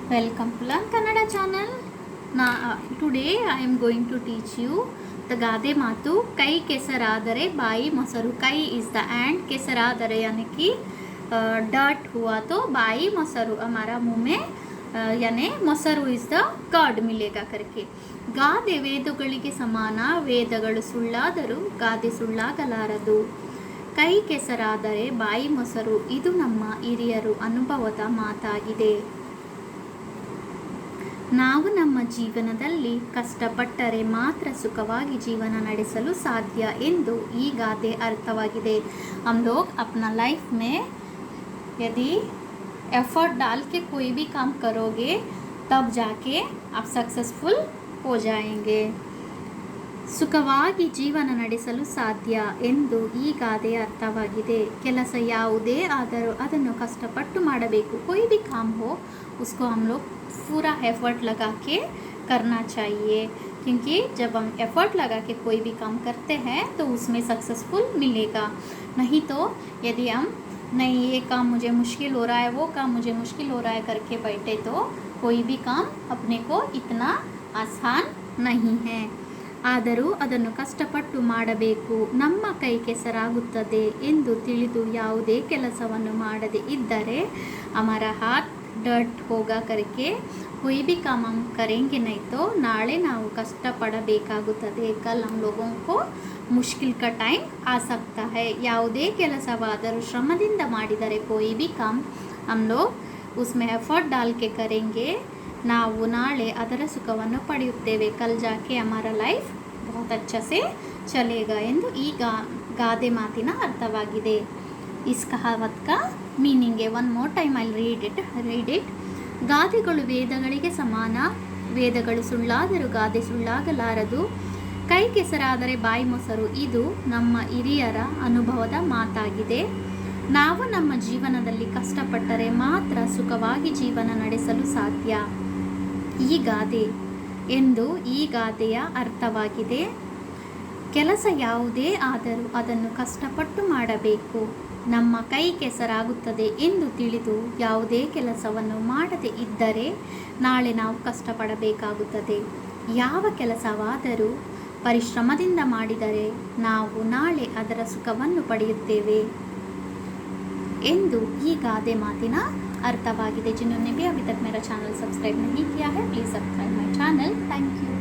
Welcome to Learn Kannada channel. Today I am going to teach you the गादे मातु कई केसरादरे by ಮೊಸರು. कई is the and केसरादरे यानी कि डट हुआ तो बाई ಮೊಸರು हमारा मुंह में यानी ಮೊಸರು इज द कर्ड मिलेगा करके. ಗಾದೆ ವೇದಗಳಿಗೆ ಸಮಾನ, ವೇದಗಳು ಸುಳ್ಳಾದರೂ ಗಾದೆ ಸುಳ್ಳಾಗಲಾರದು. ಕೈ ಕೆಸರಾದರೆ ಬಾಯಿ ಮೊಸರು, ಇದು ನಮ್ಮ ಹಿರಿಯರು ಅನುಭವದ ಮಾತಾಗಿದೆ. ನಾವು ನಮ್ಮ ಜೀವನದಲ್ಲಿ ಕಷ್ಟಪಟ್ಟರೆ ಮಾತ್ರ ಸುಖವಾಗಿ ಜೀವನ ನಡೆಸಲು ಸಾಧ್ಯ ಎಂದು ಈ ಗಾದೆ ಅರ್ಥವಾಗಿದೆ. हम लोग अपना लाइफ में यदि एफर्ट डाल के कोई भी काम करोगे तब जाके आप सक्सेसफुल हो जाएंगे. ಸುಖವಾಗಿ ಜೀವನ ನಡೆಸಲು ಸಾಧ್ಯ ಎಂದು ಈ ಗಾದೆ ಅರ್ಥವಾಗಿದೆ. ಕೆಲಸ ಯಾವುದೇ ಆದರೂ ಅದನ್ನು ಕಷ್ಟಪಟ್ಟು ಮಾಡಬೇಕು. कोई भी काम हो उसको हम लोग पूरा एफर्ट लगा के करना चाहिए, क्योंकि जब हम एफर्ट लगा के कोई भी काम करते हैं तो उसमें सक्सेसफुल मिलेगा. नहीं तो यदि हम नहीं ये काम मुझे मुश्किल हो रहा है, वो काम मुझे मुश्किल हो रहा है करके बैठे तो कोई भी काम अपने को इतना आसान नहीं है. ಆದರೂ ಅದನ್ನು ಕಷ್ಟಪಟ್ಟು ಮಾಡಬೇಕು. ನಮ್ಮ ಕೈ ಕೆಸರಾಗುತ್ತದೆ ಎಂದು ತಿಳಿದು ಯಾವುದೇ ಕೆಲಸವನ್ನು ಮಾಡದೆ ಇದ್ದರೆ हमारा हाथ डर्ट होगा करके कोई भी काम हम करेंगे नहीं तो ನಾಳೆ ನಾವು ಕಷ್ಟಪಡಬೇಕಾಗುತ್ತದೆ. कल हम लोगों को मुश्किल का टाइम आ सकता है. ಯಾವುದೇ ಕೆಲಸವಾದರೂ ಶ್ರಮದಿಂದ ಮಾಡಿದರೆ कोई भी काम हम लोग उसमें एफर्ट डाल के करेंगे, ನಾವು ನಾಳೆ ಅದರ ಸುಖವನ್ನು ಪಡೆಯುತ್ತೇವೆ. कल जाके हमारा लाइफ बहुत अच्छा से चलेगा ಎಂದು ಈ ಗಾದೆ ಮಾತಿನ ಅರ್ಥವಾಗಿದೆ. इस कहावत का मीनिंग है. One more time I read it. ಗಾದೆಗಳು ವೇದಗಳಿಗೆ ಸಮಾನ, ವೇದಗಳು ಸುಳ್ಳಾದರೂ ಗಾದೆ ಸುಳ್ಳಾಗಲಾರದು. ಕೈ ಕೆಸರಾದರೆ ಬಾಯಿ ಮೊಸರು, ಇದು ನಮ್ಮ ಹಿರಿಯರ ಅನುಭವದ ಮಾತಾಗಿದೆ. ನಾವು ನಮ್ಮ ಜೀವನದಲ್ಲಿ ಕಷ್ಟಪಟ್ಟರೆ ಮಾತ್ರ ಸುಖವಾಗಿ ಜೀವನ ನಡೆಸಲು ಸಾಧ್ಯ. ಈ ಗಾದೆ ಎಂದು ಈ ಗಾದೆಯ ಅರ್ಥವಾಗಿದೆ. ಕೆಲಸ ಯಾವುದೇ ಆದರೂ ಅದನ್ನು ಕಷ್ಟಪಟ್ಟು ಮಾಡಬೇಕು. ನಮ್ಮ ಕೈ ಕೆಸರಾಗುತ್ತದೆ ಎಂದು ತಿಳಿದು ಯಾವುದೇ ಕೆಲಸವನ್ನು ಮಾಡದೇ ಇದ್ದರೆ ನಾಳೆ ನಾವು ಕಷ್ಟಪಡಬೇಕಾಗುತ್ತದೆ. ಯಾವ ಕೆಲಸವಾದರೂ ಪರಿಶ್ರಮದಿಂದ ಮಾಡಿದರೆ ನಾವು ನಾಳೆ ಅದರ ಸುಖವನ್ನು ಪಡೆಯುತ್ತೇವೆ ಎಂದು ಈ ಗಾದೆ ಮಾತಿನ अर्थवाಗಿದೆ. जिन्होंने भी अभी तक मेरा चैनल सब्सक्राइब नहीं किया है please subscribe my channel. Thank you.